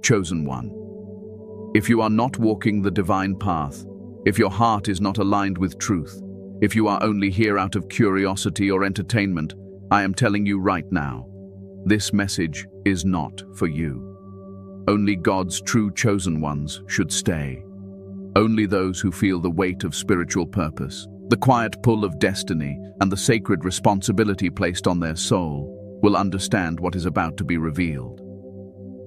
chosen one. If you are not walking the divine path, if your heart is not aligned with truth, if you are only here out of curiosity or entertainment, I am telling you right now, this message is not for you. Only God's true chosen ones should stay. Only those who feel the weight of spiritual purpose, the quiet pull of destiny, and the sacred responsibility placed on their soul will understand what is about to be revealed.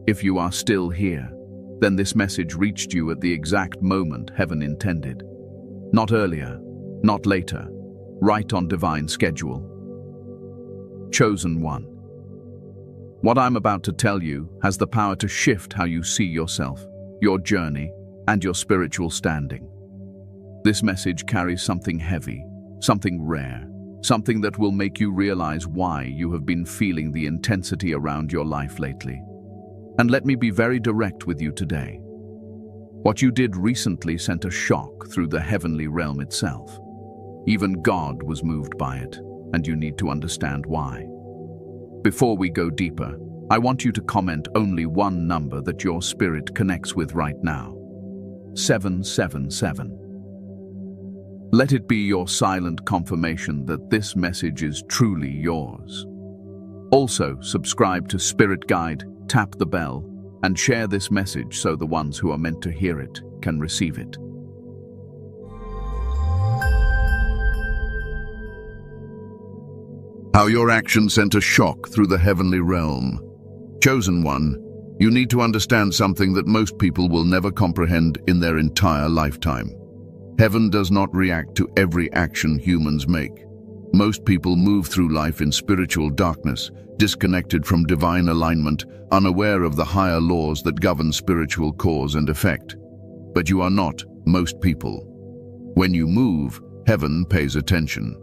If you are still here, then this message reached you at the exact moment heaven intended. Not earlier, not later, right on divine schedule. Chosen one. What I'm about to tell you has the power to shift how you see yourself, your journey, and your spiritual standing. This message carries something heavy, something rare, something that will make you realize why you have been feeling the intensity around your life lately. And let me be very direct with you today. What you did recently sent a shock through the heavenly realm itself. Even God was moved by it, and you need to understand why. Before we go deeper, I want you to comment only one number that your spirit connects with right now. 777. Let it be your silent confirmation that this message is truly yours. Also, subscribe to Spirit Guide, tap the bell, and share this message so the ones who are meant to hear it can receive it. How your action sent a shock through the heavenly realm. Chosen one, you need to understand something that most people will never comprehend in their entire lifetime. Heaven does not react to every action humans make. Most people move through life in spiritual darkness, disconnected from divine alignment, unaware of the higher laws that govern spiritual cause and effect. But you are not most people. When you move, heaven pays attention.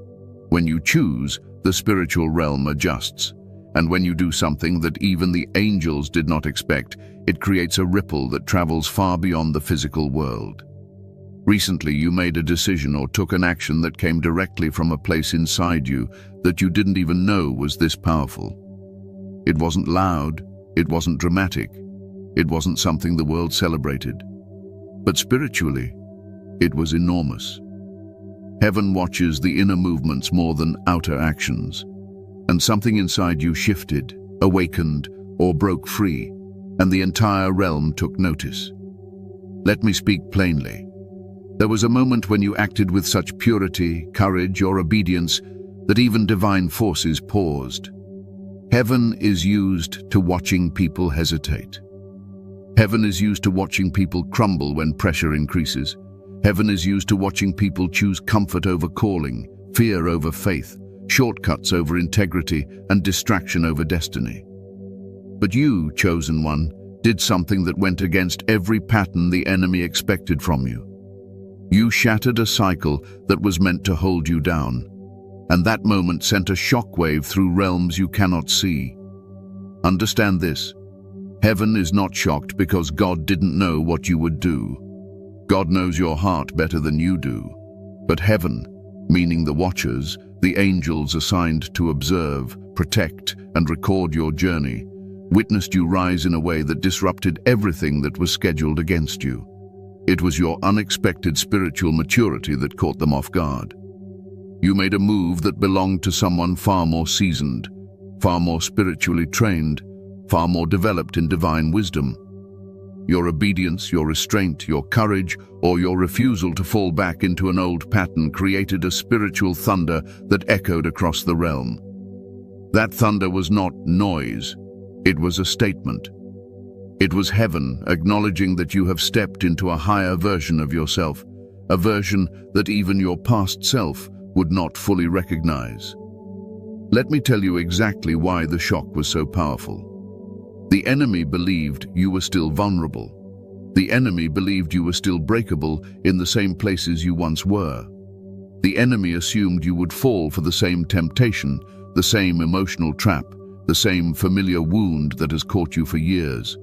When you choose, the spiritual realm adjusts. And when you do something that even the angels did not expect, it creates a ripple that travels far beyond the physical world. Recently, you made a decision or took an action that came directly from a place inside you that you didn't even know was this powerful. It wasn't loud, it wasn't dramatic, it wasn't something the world celebrated. But spiritually, it was enormous. Heaven watches the inner movements more than outer actions, and something inside you shifted, awakened, or broke free, and the entire realm took notice. Let me speak plainly. There was a moment when you acted with such purity, courage, or obedience that even divine forces paused. Heaven is used to watching people hesitate. Heaven is used to watching people crumble when pressure increases. Heaven is used to watching people choose comfort over calling, fear over faith, shortcuts over integrity, and distraction over destiny. But you, chosen one, did something that went against every pattern the enemy expected from you. You shattered a cycle that was meant to hold you down, and that moment sent a shockwave through realms you cannot see. Understand this. Heaven is not shocked because God didn't know what you would do. God knows your heart better than you do. But heaven, meaning the watchers, the angels assigned to observe, protect, and record your journey, witnessed you rise in a way that disrupted everything that was scheduled against you. It was your unexpected spiritual maturity that caught them off guard. You made a move that belonged to someone far more seasoned, far more spiritually trained, far more developed in divine wisdom. Your obedience, your restraint, your courage, or your refusal to fall back into an old pattern created a spiritual thunder that echoed across the realm. That thunder was not noise, it was a statement. It was heaven acknowledging that you have stepped into a higher version of yourself, a version that even your past self would not fully recognize. Let me tell you exactly why the shock was so powerful. The enemy believed you were still vulnerable. The enemy believed you were still breakable in the same places you once were. The enemy assumed you would fall for the same temptation, the same emotional trap, the same familiar wound that has caught you for years.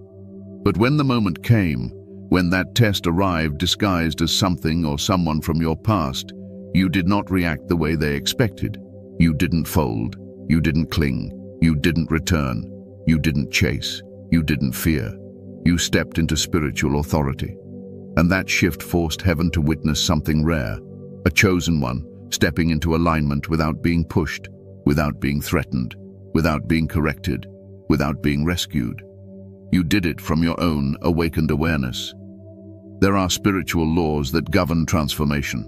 But when the moment came, when that test arrived disguised as something or someone from your past, you did not react the way they expected. You didn't fold, you didn't cling, you didn't return, you didn't chase, you didn't fear. You stepped into spiritual authority. And that shift forced heaven to witness something rare, a chosen one stepping into alignment without being pushed, without being threatened, without being corrected, without being rescued. You did it from your own awakened awareness. There are spiritual laws that govern transformation.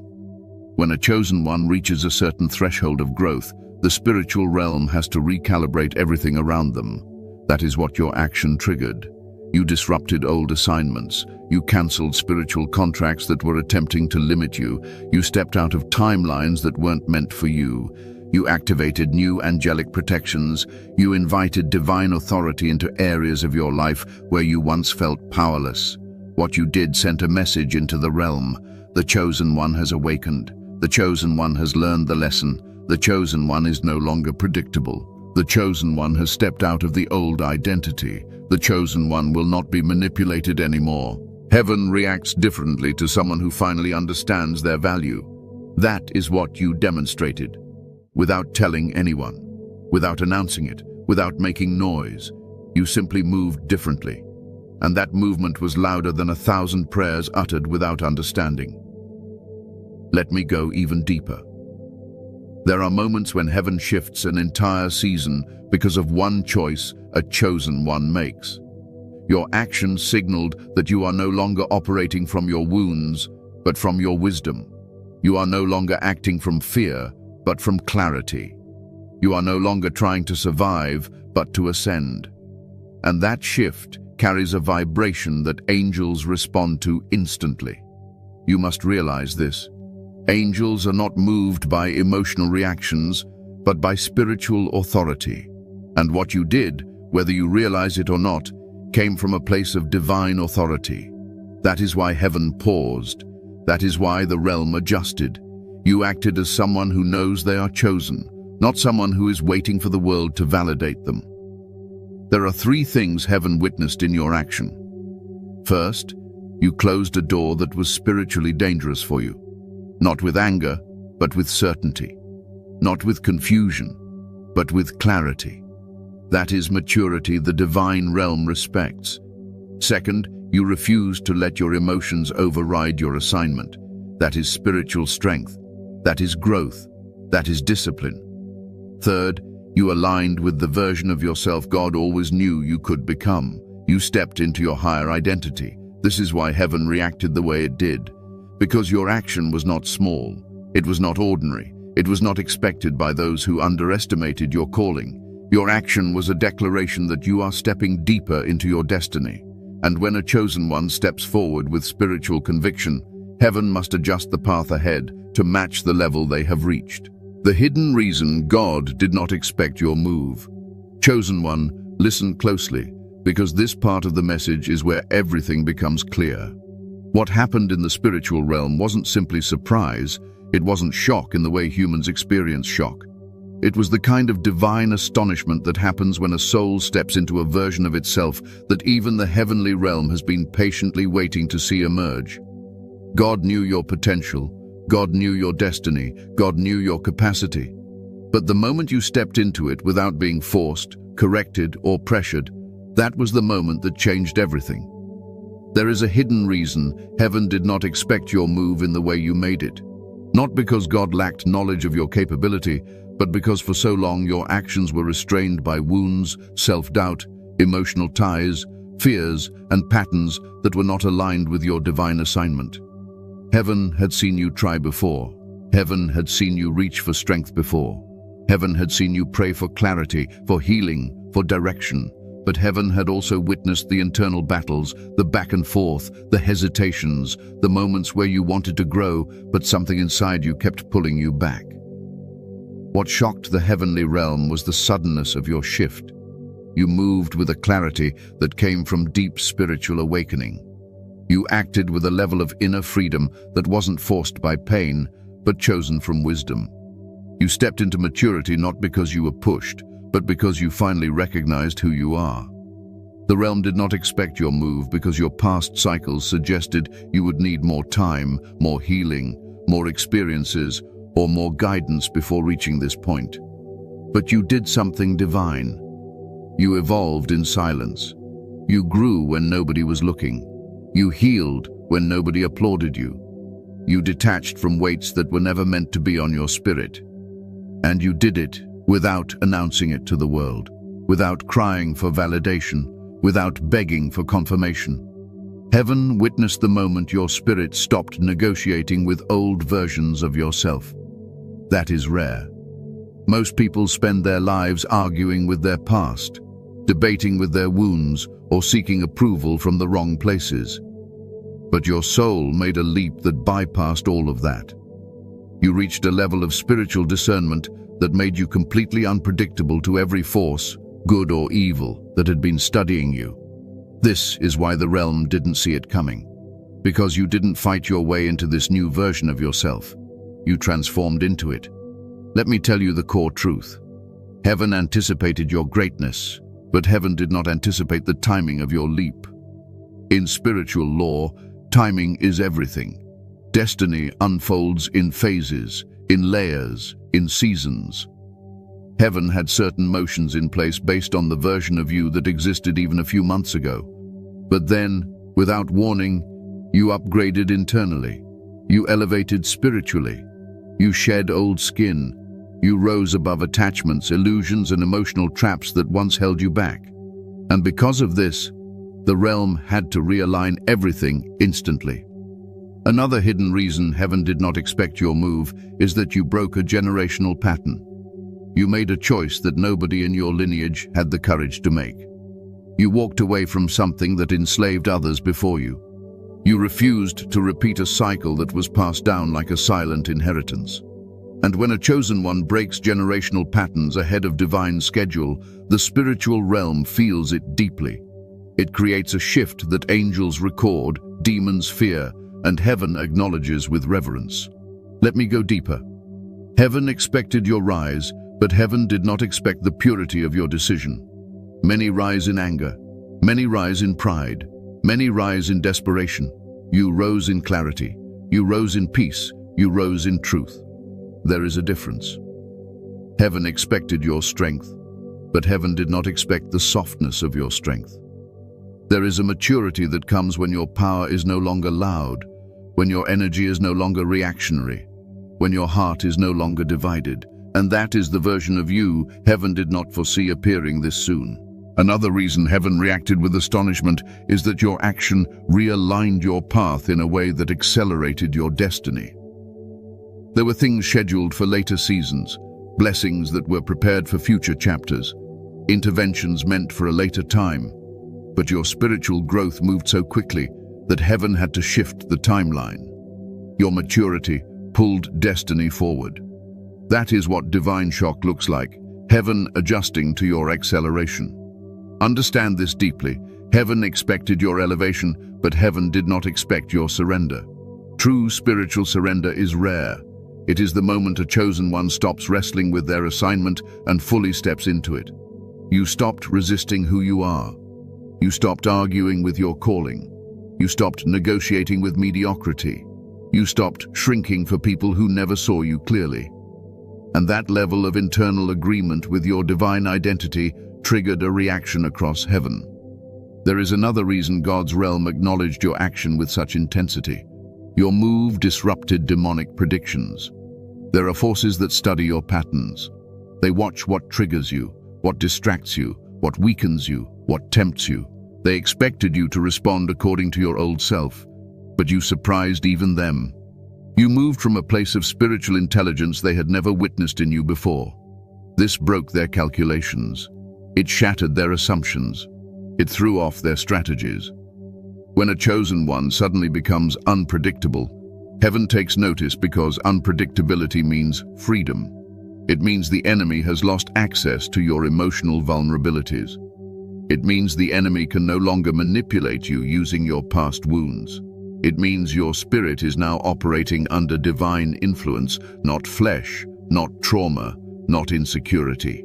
When a chosen one reaches a certain threshold of growth, the spiritual realm has to recalibrate everything around them. That is what your action triggered. You disrupted old assignments. You cancelled spiritual contracts that were attempting to limit you. You stepped out of timelines that weren't meant for you. You activated new angelic protections. You invited divine authority into areas of your life where you once felt powerless. What you did sent a message into the realm. The chosen one has awakened. The chosen one has learned the lesson. The chosen one is no longer predictable. The chosen one has stepped out of the old identity. The chosen one will not be manipulated anymore. Heaven reacts differently to someone who finally understands their value. That is what you demonstrated. Without telling anyone, without announcing it, without making noise, you simply moved differently. And that movement was louder than 1,000 prayers uttered without understanding. Let me go even deeper. There are moments when heaven shifts an entire season because of one choice a chosen one makes. Your action signaled that you are no longer operating from your wounds, but from your wisdom. You are no longer acting from fear, but from clarity. You are no longer trying to survive, but to ascend. And that shift carries a vibration that angels respond to instantly. You must realize this. Angels are not moved by emotional reactions, but by spiritual authority. And what you did, whether you realize it or not, came from a place of divine authority. That is why heaven paused. That is why the realm adjusted. You acted as someone who knows they are chosen, not someone who is waiting for the world to validate them. There are 3 things heaven witnessed in your action. First, you closed a door that was spiritually dangerous for you. Not with anger, but with certainty. Not with confusion, but with clarity. That is maturity the divine realm respects. Second, you refused to let your emotions override your assignment. That is spiritual strength. That is growth. That is discipline. Third, you aligned with the version of yourself God always knew you could become. You stepped into your higher identity. This is why heaven reacted the way it did. Because your action was not small. It was not ordinary. It was not expected by those who underestimated your calling. Your action was a declaration that you are stepping deeper into your destiny. And when a chosen one steps forward with spiritual conviction, heaven must adjust the path ahead to match the level they have reached. The hidden reason God did not expect your move. Chosen one, listen closely, because this part of the message is where everything becomes clear. What happened in the spiritual realm wasn't simply surprise. It wasn't shock in the way humans experience shock. It was the kind of divine astonishment that happens when a soul steps into a version of itself that even the heavenly realm has been patiently waiting to see emerge. God knew your potential. God knew your destiny. God knew your capacity. But the moment you stepped into it without being forced, corrected, or pressured, that was the moment that changed everything. There is a hidden reason heaven did not expect your move in the way you made it. Not because God lacked knowledge of your capability, but because for so long your actions were restrained by wounds, self-doubt, emotional ties, fears, and patterns that were not aligned with your divine assignment. Heaven had seen you try before. Heaven had seen you reach for strength before. Heaven had seen you pray for clarity, for healing, for direction. But heaven had also witnessed the internal battles, the back and forth, the hesitations, the moments where you wanted to grow, but something inside you kept pulling you back. What shocked the heavenly realm was the suddenness of your shift. You moved with a clarity that came from deep spiritual awakening. You acted with a level of inner freedom that wasn't forced by pain, but chosen from wisdom. You stepped into maturity not because you were pushed, but because you finally recognized who you are. The realm did not expect your move because your past cycles suggested you would need more time, more healing, more experiences, or more guidance before reaching this point. But you did something divine. You evolved in silence. You grew when nobody was looking. You healed when nobody applauded you. You detached from weights that were never meant to be on your spirit. And you did it without announcing it to the world, without crying for validation, without begging for confirmation. Heaven witnessed the moment your spirit stopped negotiating with old versions of yourself. That is rare. Most people spend their lives arguing with their past, debating with their wounds, or seeking approval from the wrong places. But your soul made a leap that bypassed all of that. You reached a level of spiritual discernment that made you completely unpredictable to every force, good or evil, that had been studying you. This is why the realm didn't see it coming. Because you didn't fight your way into this new version of yourself. You transformed into it. Let me tell you the core truth. Heaven anticipated your greatness, but heaven did not anticipate the timing of your leap. In spiritual law, timing is everything. Destiny unfolds in phases, in layers, in seasons. Heaven had certain motions in place based on the version of you that existed even a few months ago. But then, without warning, you upgraded internally. You elevated spiritually. You shed old skin. You rose above attachments, illusions, and emotional traps that once held you back. And because of this, the realm had to realign everything instantly. Another hidden reason heaven did not expect your move is that you broke a generational pattern. You made a choice that nobody in your lineage had the courage to make. You walked away from something that enslaved others before you. You refused to repeat a cycle that was passed down like a silent inheritance. And when a chosen one breaks generational patterns ahead of divine schedule, the spiritual realm feels it deeply. It creates a shift that angels record, demons fear, and heaven acknowledges with reverence. Let me go deeper. Heaven expected your rise, but heaven did not expect the purity of your decision. Many rise in anger. Many rise in pride. Many rise in desperation. You rose in clarity. You rose in peace. You rose in truth. There is a difference. Heaven expected your strength, but heaven did not expect the softness of your strength. There is a maturity that comes when your power is no longer loud, when your energy is no longer reactionary, when your heart is no longer divided, and that is the version of you heaven did not foresee appearing this soon. Another reason heaven reacted with astonishment is that your action realigned your path in a way that accelerated your destiny. There were things scheduled for later seasons, blessings that were prepared for future chapters, interventions meant for a later time. But your spiritual growth moved so quickly that heaven had to shift the timeline. Your maturity pulled destiny forward. That is what divine shock looks like, heaven adjusting to your acceleration. Understand this deeply. Heaven expected your elevation, but heaven did not expect your surrender. True spiritual surrender is rare. It is the moment a chosen one stops wrestling with their assignment and fully steps into it. You stopped resisting who you are. You stopped arguing with your calling. You stopped negotiating with mediocrity. You stopped shrinking for people who never saw you clearly. And that level of internal agreement with your divine identity triggered a reaction across heaven. There is another reason God's realm acknowledged your action with such intensity. Your move disrupted demonic predictions. There are forces that study your patterns. They watch what triggers you, what distracts you, what weakens you, what tempts you. They expected you to respond according to your old self, but you surprised even them. You moved from a place of spiritual intelligence they had never witnessed in you before. This broke their calculations. It shattered their assumptions. It threw off their strategies. When a chosen one suddenly becomes unpredictable, heaven takes notice because unpredictability means freedom. It means the enemy has lost access to your emotional vulnerabilities. It means the enemy can no longer manipulate you using your past wounds. It means your spirit is now operating under divine influence, not flesh, not trauma, not insecurity.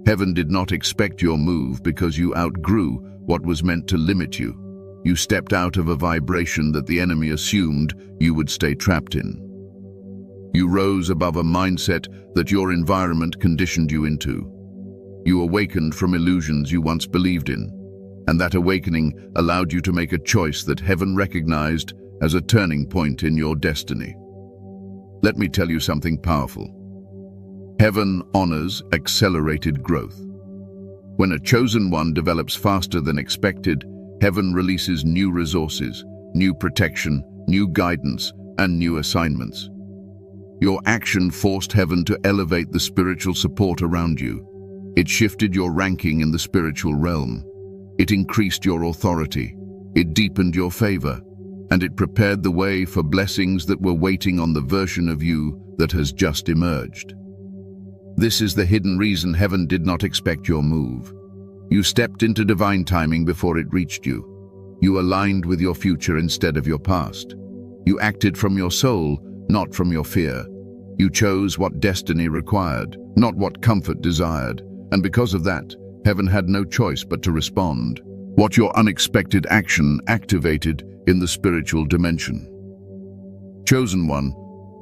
Heaven did not expect your move because you outgrew what was meant to limit you. You stepped out of a vibration that the enemy assumed you would stay trapped in. You rose above a mindset that your environment conditioned you into. You awakened from illusions you once believed in. And that awakening allowed you to make a choice that heaven recognized as a turning point in your destiny. Let me tell you something powerful. Heaven honors accelerated growth. When a chosen one develops faster than expected, heaven releases new resources, new protection, new guidance, and new assignments. Your action forced heaven to elevate the spiritual support around you. It shifted your ranking in the spiritual realm. It increased your authority. It deepened your favor. And it prepared the way for blessings that were waiting on the version of you that has just emerged. This is the hidden reason heaven did not expect your move. You stepped into divine timing before it reached you. You aligned with your future instead of your past. You acted from your soul, not from your fear. You chose what destiny required, not what comfort desired. And because of that, heaven had no choice but to respond. What your unexpected action activated in the spiritual dimension. Chosen one,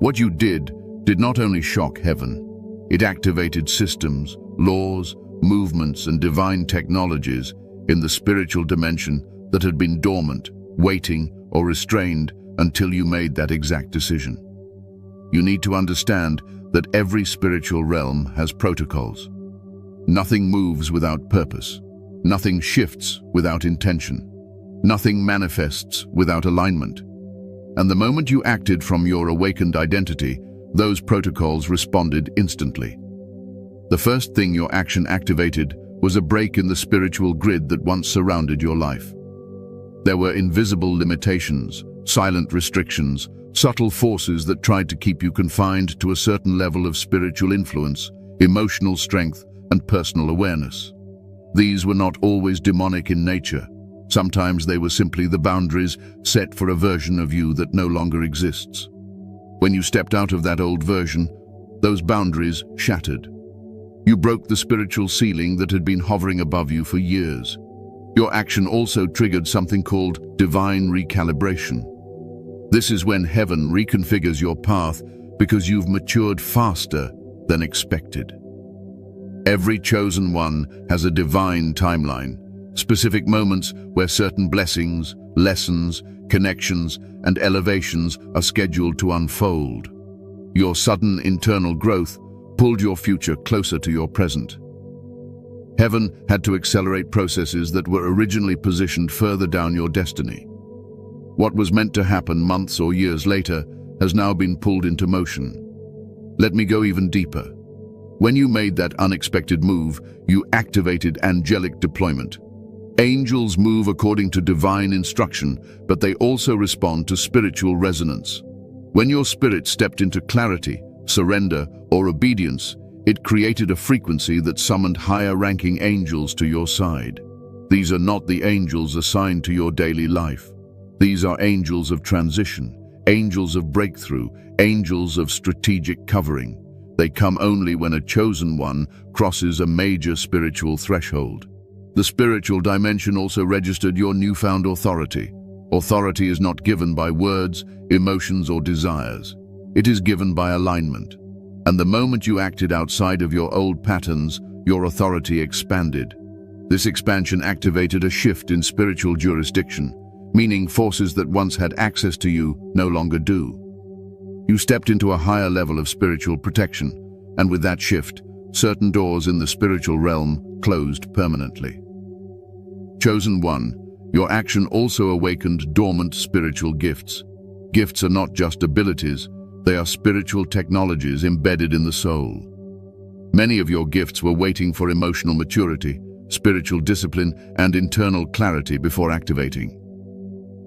what you did not only shock heaven. It activated systems, laws, movements, and divine technologies in the spiritual dimension that had been dormant, waiting, or restrained until you made that exact decision. You need to understand that every spiritual realm has protocols. Nothing moves without purpose. Nothing shifts without intention. Nothing manifests without alignment. And the moment you acted from your awakened identity, those protocols responded instantly. The first thing your action activated was a break in the spiritual grid that once surrounded your life. There were invisible limitations, silent restrictions, subtle forces that tried to keep you confined to a certain level of spiritual influence, emotional strength, and personal awareness. These were not always demonic in nature. Sometimes they were simply the boundaries set for a version of you that no longer exists. When you stepped out of that old version, those boundaries shattered. You broke the spiritual ceiling that had been hovering above you for years. Your action also triggered something called divine recalibration. This is when heaven reconfigures your path because you've matured faster than expected. Every chosen one has a divine timeline, specific moments where certain blessings, lessons, connections, and elevations are scheduled to unfold. Your sudden internal growth pulled your future closer to your present. Heaven had to accelerate processes that were originally positioned further down your destiny. What was meant to happen months or years later has now been pulled into motion. Let me go even deeper. When you made that unexpected move, you activated angelic deployment. Angels move according to divine instruction, but they also respond to spiritual resonance. When your spirit stepped into clarity, surrender, or obedience, it created a frequency that summoned higher-ranking angels to your side. These are not the angels assigned to your daily life. These are angels of transition, angels of breakthrough, angels of strategic covering. They come only when a chosen one crosses a major spiritual threshold. The spiritual dimension also registered your newfound authority. Authority is not given by words, emotions, or desires. It is given by alignment. And the moment you acted outside of your old patterns, your authority expanded. This expansion activated a shift in spiritual jurisdiction, meaning forces that once had access to you no longer do. You stepped into a higher level of spiritual protection, and with that shift, certain doors in the spiritual realm closed permanently. Chosen one, your action also awakened dormant spiritual gifts. Gifts are not just abilities, they are spiritual technologies embedded in the soul. Many of your gifts were waiting for emotional maturity, spiritual discipline, and internal clarity before activating.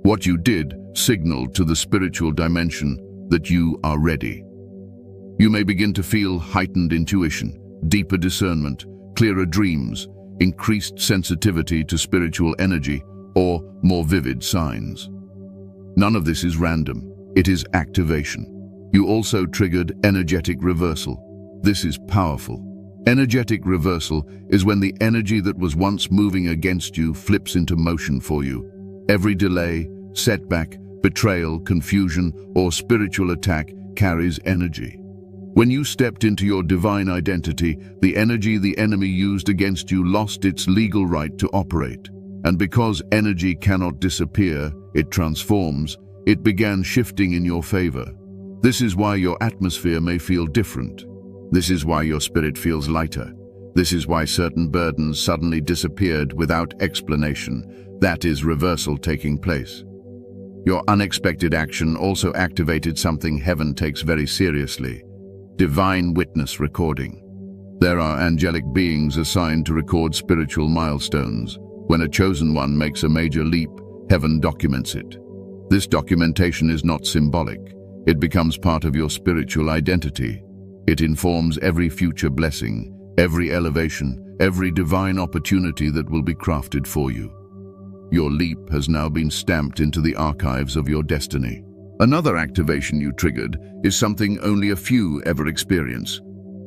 What you did signaled to the spiritual dimension that you are ready. You may begin to feel heightened intuition, deeper discernment, clearer dreams, increased sensitivity to spiritual energy, or more vivid signs. None of this is random, it is activation. You also triggered energetic reversal. This is powerful. Energetic reversal is when the energy that was once moving against you flips into motion for you. Every delay, setback, betrayal, confusion, or spiritual attack carries energy. When you stepped into your divine identity, the energy the enemy used against you lost its legal right to operate. And because energy cannot disappear, it transforms, it began shifting in your favor. This is why your atmosphere may feel different. This is why your spirit feels lighter. This is why certain burdens suddenly disappeared without explanation. That is reversal taking place. Your unexpected action also activated something heaven takes very seriously: divine witness recording. There are angelic beings assigned to record spiritual milestones. When a chosen one makes a major leap, heaven documents it. This documentation is not symbolic. It becomes part of your spiritual identity. It informs every future blessing, every elevation, every divine opportunity that will be crafted for you. Your leap has now been stamped into the archives of your destiny. Another activation you triggered is something only a few ever experience: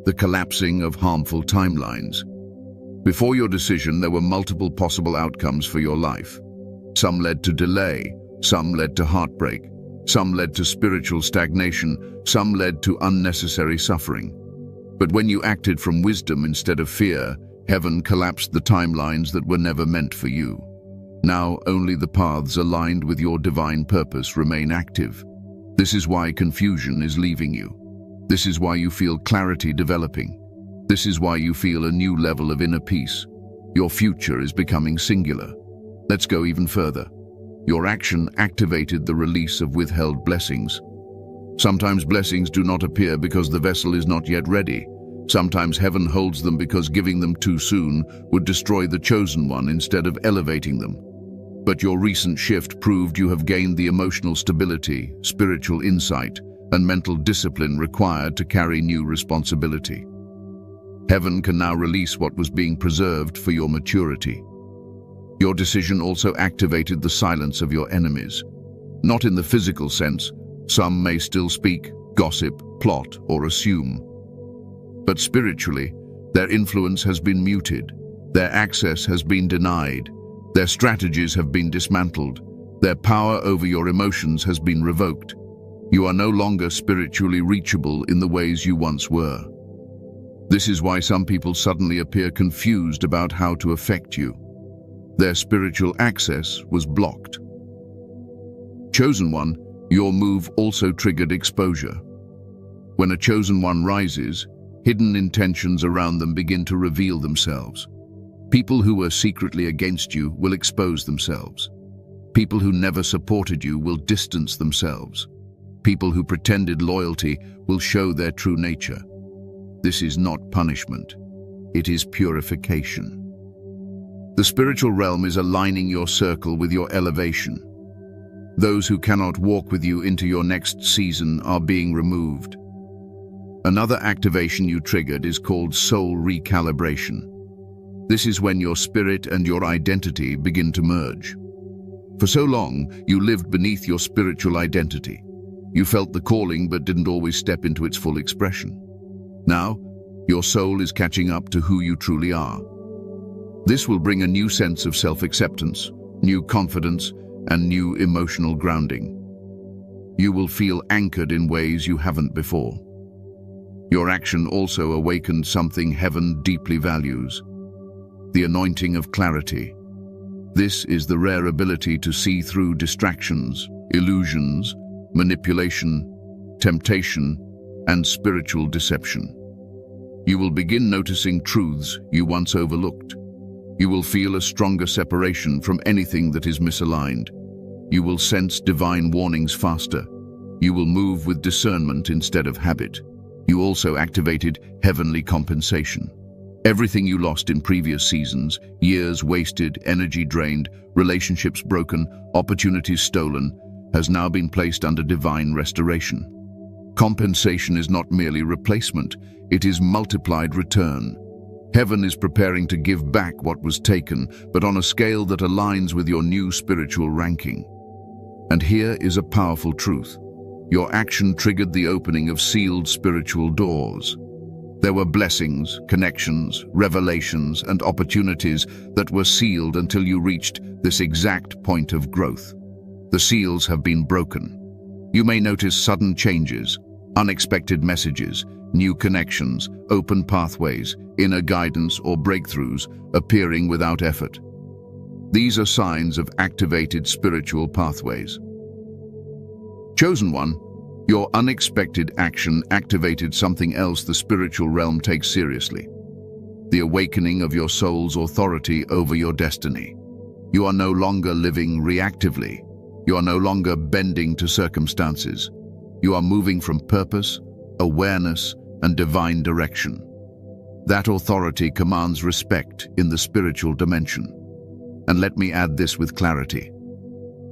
the collapsing of harmful timelines. Before your decision, there were multiple possible outcomes for your life. Some led to delay, some led to heartbreak, some led to spiritual stagnation, some led to unnecessary suffering. But when you acted from wisdom instead of fear, heaven collapsed the timelines that were never meant for you. Now only the paths aligned with your divine purpose remain active. This is why confusion is leaving you. This is why you feel clarity developing. This is why you feel a new level of inner peace. Your future is becoming singular. Let's go even further. Your action activated the release of withheld blessings. Sometimes blessings do not appear because the vessel is not yet ready. Sometimes heaven holds them because giving them too soon would destroy the chosen one instead of elevating them. But your recent shift proved you have gained the emotional stability, spiritual insight, and mental discipline required to carry new responsibility. Heaven can now release what was being preserved for your maturity. Your decision also activated the silence of your enemies. Not in the physical sense. Some may still speak, gossip, plot, or assume. But spiritually, their influence has been muted. Their access has been denied. Their strategies have been dismantled. Their power over your emotions has been revoked. You are no longer spiritually reachable in the ways you once were. This is why some people suddenly appear confused about how to affect you. Their spiritual access was blocked. Chosen one, your move also triggered exposure. When a chosen one rises, hidden intentions around them begin to reveal themselves. People who were secretly against you will expose themselves. People who never supported you will distance themselves. People who pretended loyalty will show their true nature. This is not punishment. It is purification. The spiritual realm is aligning your circle with your elevation. Those who cannot walk with you into your next season are being removed. Another activation you triggered is called soul recalibration. This is when your spirit and your identity begin to merge. For so long, you lived beneath your spiritual identity. You felt the calling but didn't always step into its full expression. Now, your soul is catching up to who you truly are. This will bring a new sense of self-acceptance, new confidence, and new emotional grounding. You will feel anchored in ways you haven't before. Your action also awakened something heaven deeply values: the anointing of clarity. This is the rare ability to see through distractions, illusions, manipulation, temptation, and spiritual deception. You will begin noticing truths you once overlooked. You will feel a stronger separation from anything that is misaligned. You will sense divine warnings faster. You will move with discernment instead of habit. You also activated heavenly compensation. Everything you lost in previous seasons, years wasted, energy drained, relationships broken, opportunities stolen, has now been placed under divine restoration. Compensation is not merely replacement, it is multiplied return. Heaven is preparing to give back what was taken, but on a scale that aligns with your new spiritual ranking. And here is a powerful truth. Your action triggered the opening of sealed spiritual doors. There were blessings, connections, revelations, and opportunities that were sealed until you reached this exact point of growth. The seals have been broken. You may notice sudden changes, unexpected messages, new connections, open pathways, inner guidance, or breakthroughs appearing without effort. These are signs of activated spiritual pathways. Chosen One, your unexpected action activated something else the spiritual realm takes seriously: the awakening of your soul's authority over your destiny. You are no longer living reactively. You are no longer bending to circumstances. You are moving from purpose, awareness, and divine direction. That authority commands respect in the spiritual dimension. And let me add this with clarity.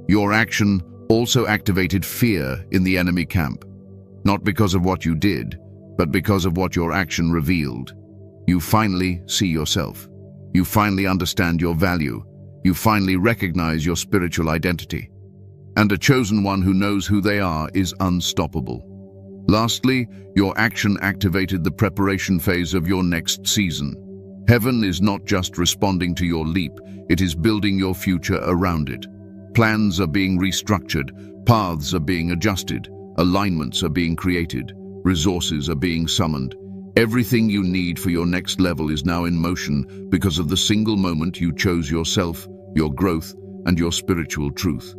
Your action also activated fear in the enemy camp, not because of what you did, but because of what your action revealed. You finally see yourself. You finally understand your value. You finally recognize your spiritual identity. And a chosen one who knows who they are is unstoppable. Lastly, your action activated the preparation phase of your next season. Heaven is not just responding to your leap, it is building your future around it. Plans are being restructured, paths are being adjusted, alignments are being created, resources are being summoned. Everything you need for your next level is now in motion because of the single moment you chose yourself, your growth, and your spiritual truth.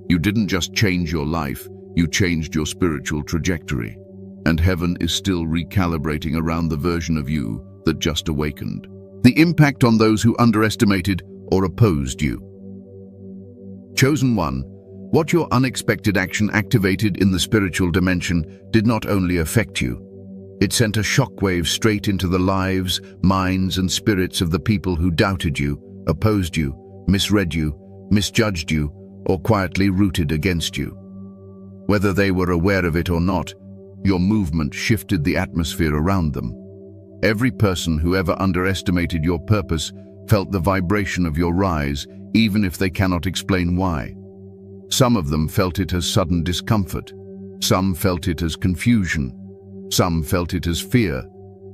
You didn't just change your life, you changed your spiritual trajectory. And heaven is still recalibrating around the version of you that just awakened. The impact on those who underestimated or opposed you. Chosen One, what your unexpected action activated in the spiritual dimension did not only affect you, it sent a shockwave straight into the lives, minds, and spirits of the people who doubted you, opposed you, misread you, misjudged you, or quietly rooted against you. Whether they were aware of it or not, your movement shifted the atmosphere around them. Every person who ever underestimated your purpose felt the vibration of your rise, even if they cannot explain why. Some of them felt it as sudden discomfort. Some felt it as confusion. Some felt it as fear.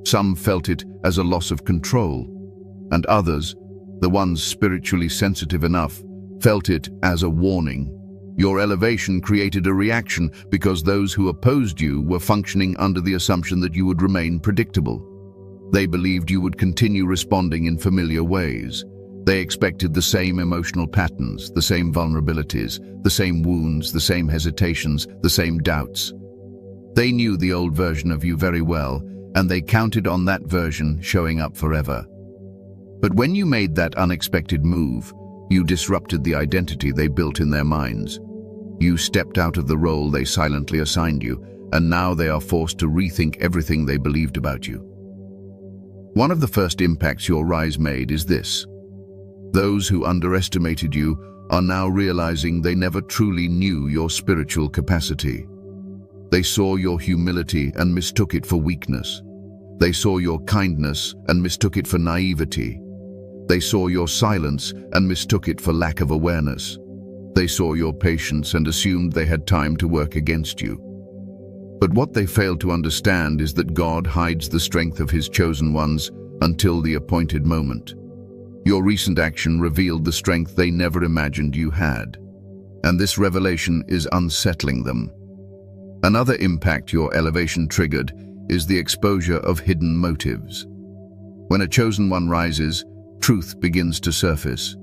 Some felt it as a loss of control. And others, the ones spiritually sensitive enough, felt it as a warning. Your elevation created a reaction because those who opposed you were functioning under the assumption that you would remain predictable. They believed you would continue responding in familiar ways. They expected the same emotional patterns, the same vulnerabilities, the same wounds, the same hesitations, the same doubts. They knew the old version of you very well, and they counted on that version showing up forever. But when you made that unexpected move, you disrupted the identity they built in their minds. You stepped out of the role they silently assigned you, and now they are forced to rethink everything they believed about you. One of the first impacts your rise made is this. Those who underestimated you are now realizing they never truly knew your spiritual capacity. They saw your humility and mistook it for weakness. They saw your kindness and mistook it for naivety. They saw your silence and mistook it for lack of awareness. They saw your patience and assumed they had time to work against you. But what they failed to understand is that God hides the strength of His chosen ones until the appointed moment. Your recent action revealed the strength they never imagined you had, and this revelation is unsettling them. Another impact your elevation triggered is the exposure of hidden motives. When a chosen one rises, truth begins to surface.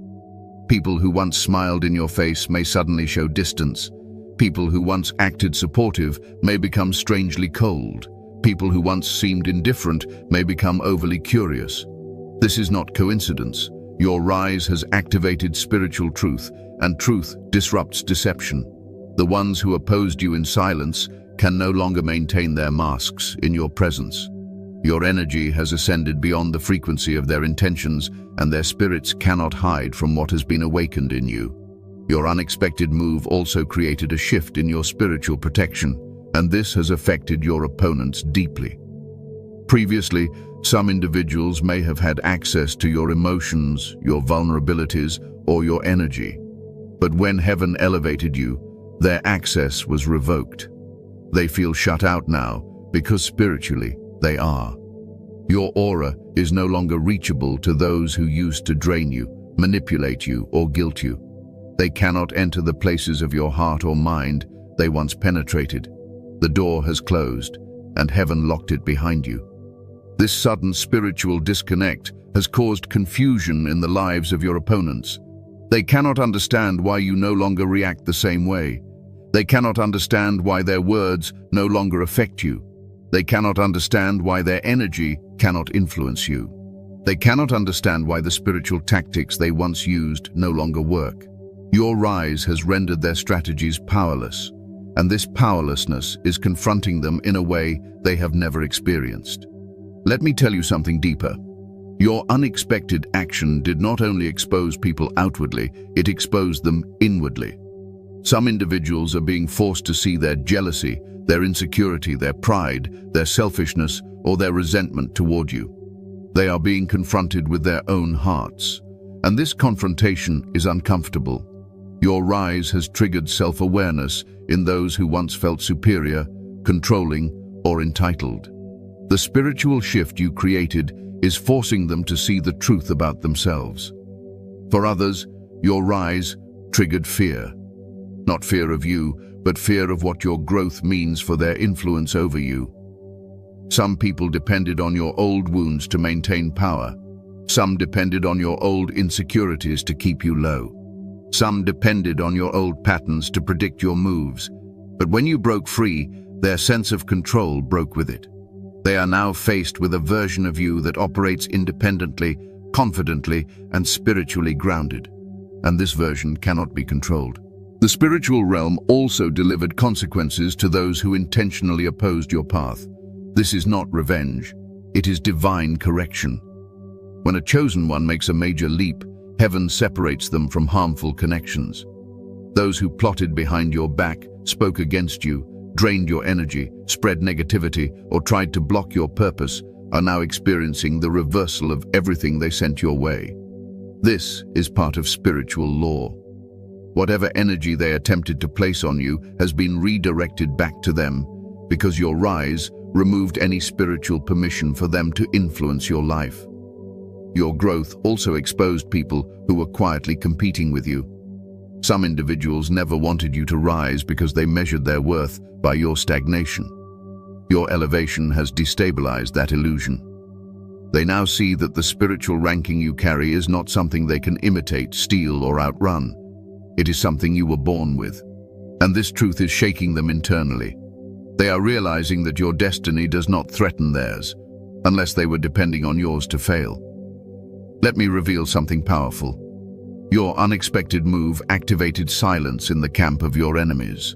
People who once smiled in your face may suddenly show distance. People who once acted supportive may become strangely cold. People who once seemed indifferent may become overly curious. This is not coincidence. Your rise has activated spiritual truth, and truth disrupts deception. The ones who opposed you in silence can no longer maintain their masks in your presence. Your energy has ascended beyond the frequency of their intentions, and their spirits cannot hide from what has been awakened in you. Your unexpected move also created a shift in your spiritual protection, and this has affected your opponents deeply. Previously, some individuals may have had access to your emotions, your vulnerabilities, or your energy. But when heaven elevated you, their access was revoked. They feel shut out now because spiritually they are. Your aura is no longer reachable to those who used to drain you, manipulate you, or guilt you. They cannot enter the places of your heart or mind they once penetrated. The door has closed, and heaven locked it behind you. This sudden spiritual disconnect has caused confusion in the lives of your opponents. They cannot understand why you no longer react the same way. They cannot understand why their words no longer affect you. They cannot understand why their energy cannot influence you. They cannot understand why the spiritual tactics they once used no longer work. Your rise has rendered their strategies powerless, and this powerlessness is confronting them in a way they have never experienced. Let me tell you something deeper. Your unexpected action did not only expose people outwardly, it exposed them inwardly. Some individuals are being forced to see their jealousy, their insecurity, their pride, their selfishness, or their resentment toward you. They are being confronted with their own hearts, and this confrontation is uncomfortable. Your rise has triggered self-awareness in those who once felt superior, controlling, or entitled. The spiritual shift you created is forcing them to see the truth about themselves. For others, your rise triggered fear. Not fear of you, but fear of what your growth means for their influence over you. Some people depended on your old wounds to maintain power. Some depended on your old insecurities to keep you low. Some depended on your old patterns to predict your moves. But when you broke free, their sense of control broke with it. They are now faced with a version of you that operates independently, confidently, and spiritually grounded. And this version cannot be controlled. The spiritual realm also delivered consequences to those who intentionally opposed your path. This is not revenge. It is divine correction. When a chosen one makes a major leap, heaven separates them from harmful connections. Those who plotted behind your back, spoke against you, drained your energy, spread negativity, or tried to block your purpose are now experiencing the reversal of everything they sent your way. This is part of spiritual law. Whatever energy they attempted to place on you has been redirected back to them, because your rise removed any spiritual permission for them to influence your life. Your growth also exposed people who were quietly competing with you. Some individuals never wanted you to rise because they measured their worth by your stagnation. Your elevation has destabilized that illusion. They now see that the spiritual ranking you carry is not something they can imitate, steal, or outrun. It is something you were born with. And this truth is shaking them internally. They are realizing that your destiny does not threaten theirs, unless they were depending on yours to fail. Let me reveal something powerful. Your unexpected move activated silence in the camp of your enemies.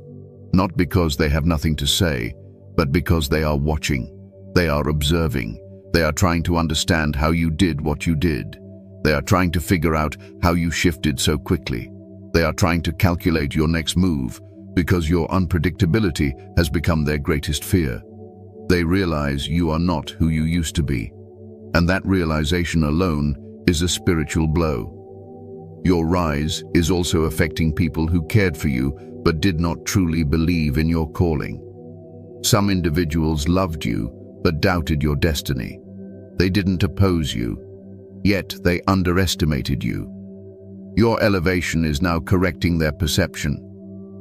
Not because they have nothing to say, but because they are watching. They are observing. They are trying to understand how you did what you did. They are trying to figure out how you shifted so quickly. They are trying to calculate your next move, because your unpredictability has become their greatest fear. They realize you are not who you used to be, and that realization alone is a spiritual blow. Your rise is also affecting people who cared for you but did not truly believe in your calling. Some individuals loved you but doubted your destiny. They didn't oppose you, yet they underestimated you. Your elevation is now correcting their perception.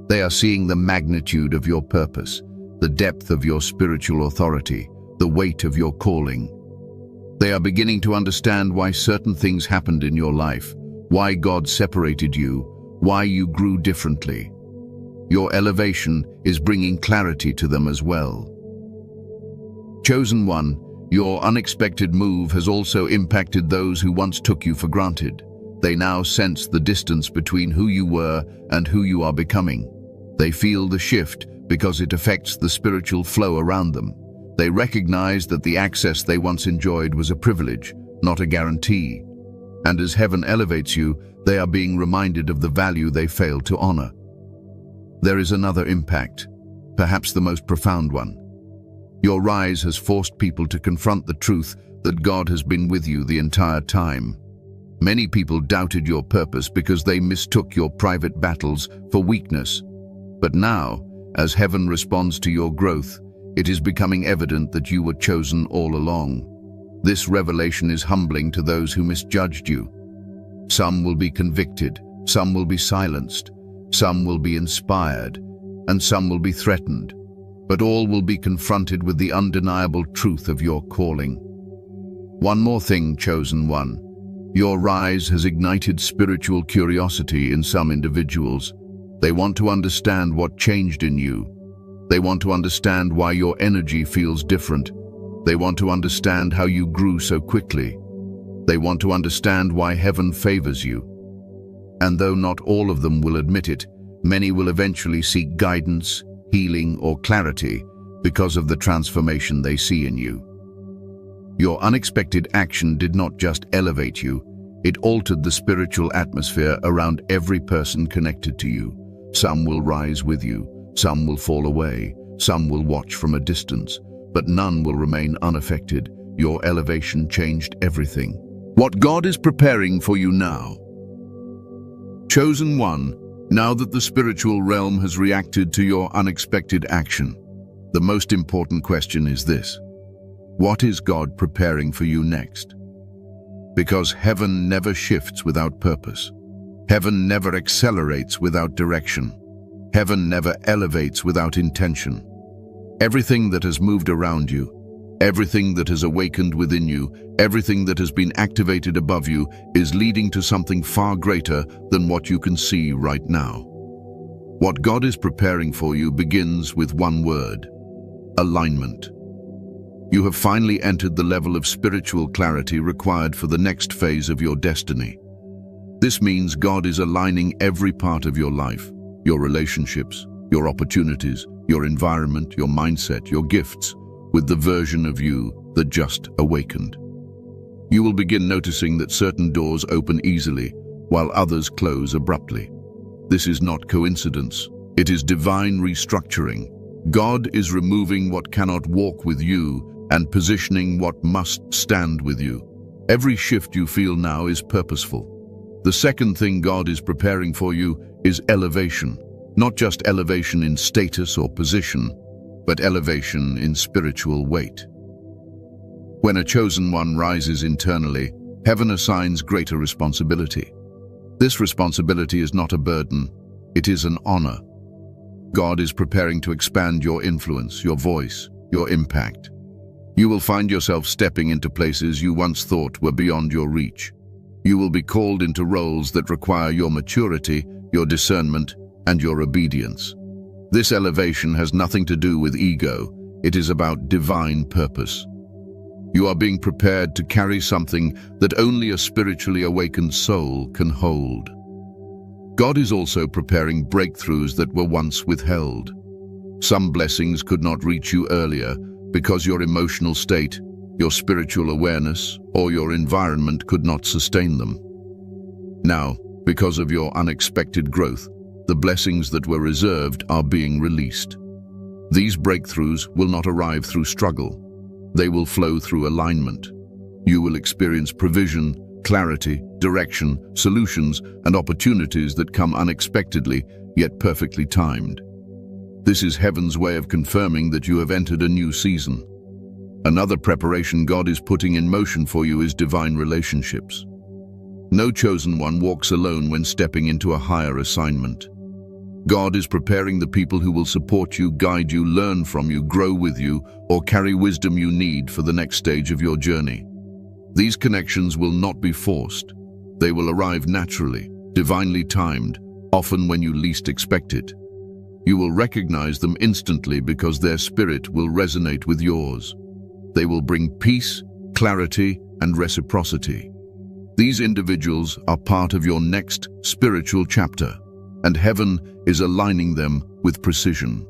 They are seeing the magnitude of your purpose, the depth of your spiritual authority, the weight of your calling. They are beginning to understand why certain things happened in your life, why God separated you, why you grew differently. Your elevation is bringing clarity to them as well. Chosen one, your unexpected move has also impacted those who once took you for granted. They now sense the distance between who you were and who you are becoming. They feel the shift because it affects the spiritual flow around them. They recognize that the access they once enjoyed was a privilege, not a guarantee. And as heaven elevates you, they are being reminded of the value they failed to honor. There is another impact, perhaps the most profound one. Your rise has forced people to confront the truth that God has been with you the entire time. Many people doubted your purpose because they mistook your private battles for weakness. But now, as heaven responds to your growth, it is becoming evident that you were chosen all along. This revelation is humbling to those who misjudged you. Some will be convicted, some will be silenced, some will be inspired, and some will be threatened. But all will be confronted with the undeniable truth of your calling. One more thing, chosen one. Your rise has ignited spiritual curiosity in some individuals. They want to understand what changed in you. They want to understand why your energy feels different. They want to understand how you grew so quickly. They want to understand why heaven favors you. And though not all of them will admit it, many will eventually seek guidance, healing, or clarity because of the transformation they see in you. Your unexpected action did not just elevate you, it altered the spiritual atmosphere around every person connected to you. Some will rise with you, some will fall away, some will watch from a distance, but none will remain unaffected. Your elevation changed everything. What God is preparing for you now. Chosen one, now that the spiritual realm has reacted to your unexpected action, the most important question is this: what is God preparing for you next? Because heaven never shifts without purpose. Heaven never accelerates without direction. Heaven never elevates without intention. Everything that has moved around you, everything that has awakened within you, everything that has been activated above you is leading to something far greater than what you can see right now. What God is preparing for you begins with one word: alignment. You have finally entered the level of spiritual clarity required for the next phase of your destiny. This means God is aligning every part of your life, your relationships, your opportunities, your environment, your mindset, your gifts, with the version of you that just awakened. You will begin noticing that certain doors open easily, while others close abruptly. This is not coincidence. It is divine restructuring. God is removing what cannot walk with you and positioning what must stand with you. Every shift you feel now is purposeful. The second thing God is preparing for you is elevation. Not just elevation in status or position, but elevation in spiritual weight. When a chosen one rises internally, heaven assigns greater responsibility. This responsibility is not a burden, it is an honor. God is preparing to expand your influence, your voice, your impact. You will find yourself stepping into places you once thought were beyond your reach. You will be called into roles that require your maturity, your discernment, and your obedience. This elevation has nothing to do with ego. It is about divine purpose. You are being prepared to carry something that only a spiritually awakened soul can hold. God is also preparing breakthroughs that were once withheld. Some blessings could not reach you earlier because your emotional state, your spiritual awareness, or your environment could not sustain them. Now, because of your unexpected growth, the blessings that were reserved are being released. These breakthroughs will not arrive through struggle. They will flow through alignment. You will experience provision, clarity, direction, solutions, and opportunities that come unexpectedly, yet perfectly timed. This is heaven's way of confirming that you have entered a new season. Another preparation God is putting in motion for you is divine relationships. No chosen one walks alone when stepping into a higher assignment. God is preparing the people who will support you, guide you, learn from you, grow with you, or carry wisdom you need for the next stage of your journey. These connections will not be forced. They will arrive naturally, divinely timed, often when you least expect it. You will recognize them instantly because their spirit will resonate with yours. They will bring peace, clarity, and reciprocity. These individuals are part of your next spiritual chapter, and heaven is aligning them with precision.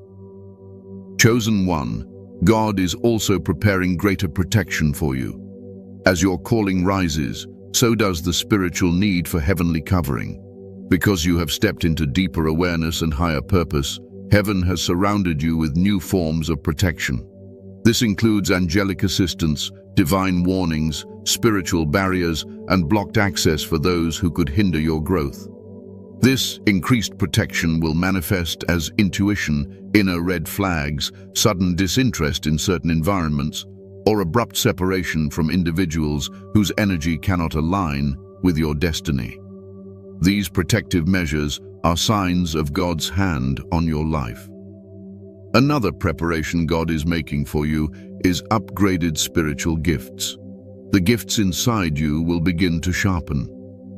Chosen one, God is also preparing greater protection for you. As your calling rises, so does the spiritual need for heavenly covering. Because you have stepped into deeper awareness and higher purpose, heaven has surrounded you with new forms of protection. This includes angelic assistance, divine warnings, spiritual barriers, and blocked access for those who could hinder your growth. This increased protection will manifest as intuition, inner red flags, sudden disinterest in certain environments, or abrupt separation from individuals whose energy cannot align with your destiny. These protective measures are signs of God's hand on your life. Another preparation God is making for you is upgraded spiritual gifts. The gifts inside you will begin to sharpen.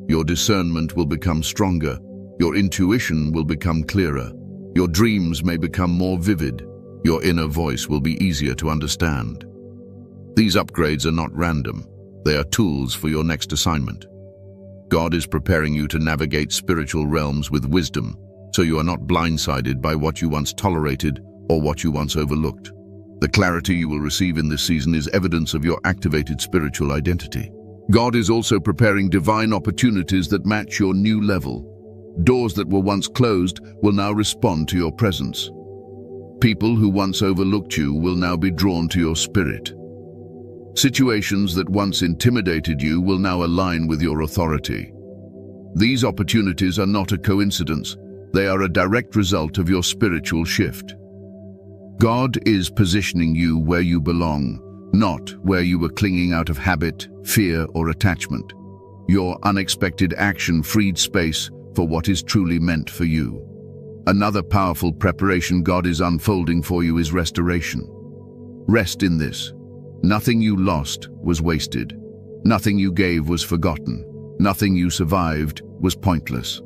Your discernment will become stronger. Your intuition will become clearer. Your dreams may become more vivid. Your inner voice will be easier to understand. These upgrades are not random. They are tools for your next assignment. God is preparing you to navigate spiritual realms with wisdom, so you are not blindsided by what you once tolerated or what you once overlooked. The clarity you will receive in this season is evidence of your activated spiritual identity. God is also preparing divine opportunities that match your new level. Doors that were once closed will now respond to your presence. People who once overlooked you will now be drawn to your spirit. Situations that once intimidated you will now align with your authority. These opportunities are not a coincidence. They are a direct result of your spiritual shift. God is positioning you where you belong, not where you were clinging out of habit, fear, or attachment. Your unexpected action freed space for what is truly meant for you. Another powerful preparation God is unfolding for you is restoration. Rest in this. Nothing you lost was wasted. Nothing you gave was forgotten. Nothing you survived was pointless.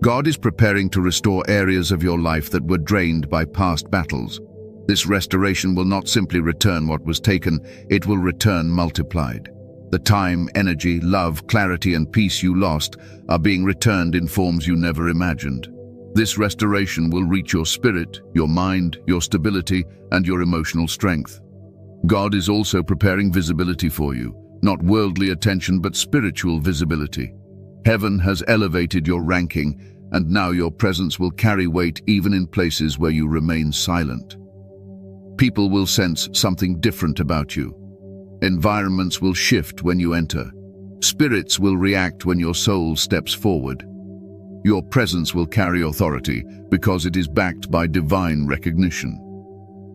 God is preparing to restore areas of your life that were drained by past battles. This restoration will not simply return what was taken, it will return multiplied. The time, energy, love, clarity, and peace you lost are being returned in forms you never imagined. This restoration will reach your spirit, your mind, your stability, and your emotional strength. God is also preparing visibility for you, not worldly attention but spiritual visibility. Heaven has elevated your ranking, and now your presence will carry weight even in places where you remain silent. People will sense something different about you. Environments will shift when you enter. Spirits will react when your soul steps forward. Your presence will carry authority because it is backed by divine recognition.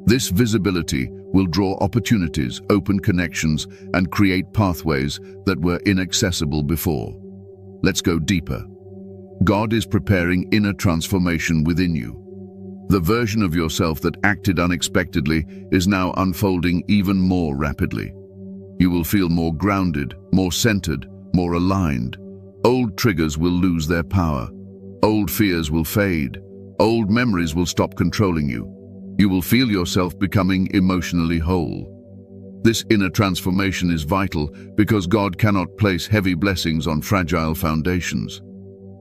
This visibility will draw opportunities, open connections, and create pathways that were inaccessible before. Let's go deeper. God is preparing inner transformation within you. The version of yourself that acted unexpectedly is now unfolding even more rapidly. You will feel more grounded, more centered, more aligned. Old triggers will lose their power. Old fears will fade. Old memories will stop controlling you. You will feel yourself becoming emotionally whole. This inner transformation is vital because God cannot place heavy blessings on fragile foundations.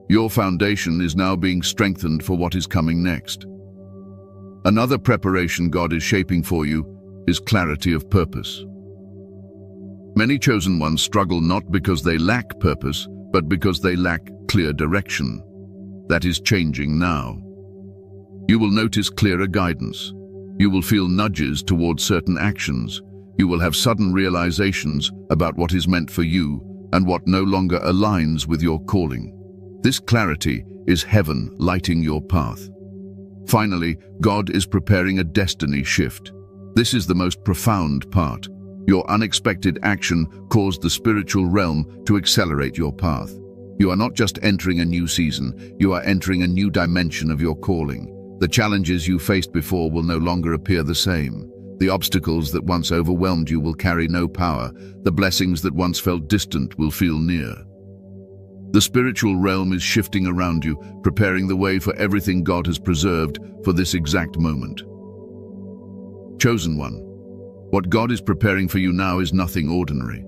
Your foundation is now being strengthened for what is coming next. Another preparation God is shaping for you is clarity of purpose. Many chosen ones struggle not because they lack purpose, but because they lack clear direction. That is changing now. You will notice clearer guidance. You will feel nudges towards certain actions. You will have sudden realizations about what is meant for you and what no longer aligns with your calling. This clarity is heaven lighting your path. Finally, God is preparing a destiny shift. This is the most profound part. Your unexpected action caused the spiritual realm to accelerate your path. You are not just entering a new season, you are entering a new dimension of your calling. The challenges you faced before will no longer appear the same. The obstacles that once overwhelmed you will carry no power. The blessings that once felt distant will feel near. The spiritual realm is shifting around you, preparing the way for everything God has preserved for this exact moment. Chosen one, what God is preparing for you now is nothing ordinary.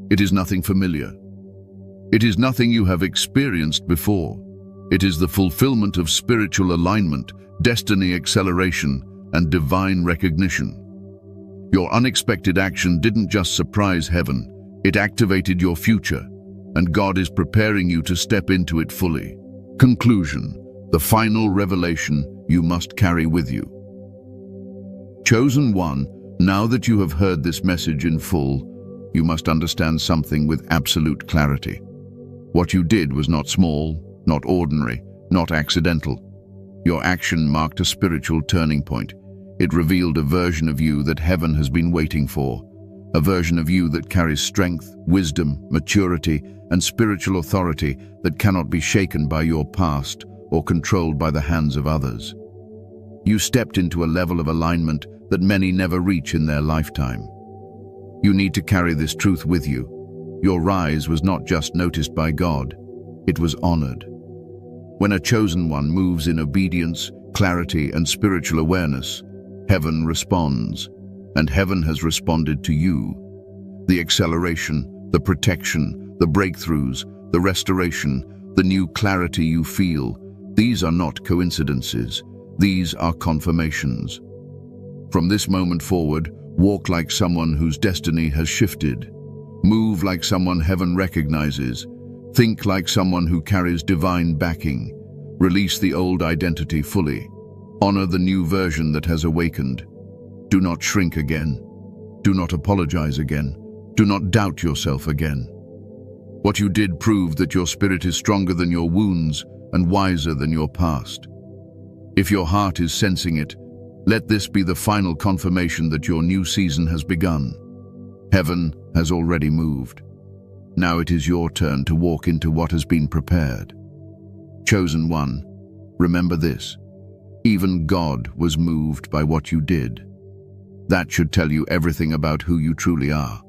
It is nothing familiar. It is nothing you have experienced before. It is the fulfillment of spiritual alignment, destiny acceleration, and divine recognition. Your unexpected action didn't just surprise heaven, it activated your future, and God is preparing you to step into it fully. Conclusion: the final revelation you must carry with you. Chosen one, now that you have heard this message in full, you must understand something with absolute clarity. What you did was not small, not ordinary, not accidental. Your action marked a spiritual turning point. It revealed a version of you that heaven has been waiting for, a version of you that carries strength, wisdom, maturity, and spiritual authority that cannot be shaken by your past or controlled by the hands of others. You stepped into a level of alignment that many never reach in their lifetime. You need to carry this truth with you. Your rise was not just noticed by God, it was honored. When a chosen one moves in obedience, clarity, and spiritual awareness, heaven responds, and heaven has responded to you. The acceleration, the protection, the breakthroughs, the restoration, the new clarity you feel, these are not coincidences, these are confirmations. From this moment forward, walk like someone whose destiny has shifted. Move like someone heaven recognizes. Think like someone who carries divine backing. Release the old identity fully. Honor the new version that has awakened. Do not shrink again. Do not apologize again. Do not doubt yourself again. What you did proved that your spirit is stronger than your wounds and wiser than your past. If your heart is sensing it, let this be the final confirmation that your new season has begun. Heaven has already moved. Now it is your turn to walk into what has been prepared. Chosen one, remember this. Even God was moved by what you did. That should tell you everything about who you truly are.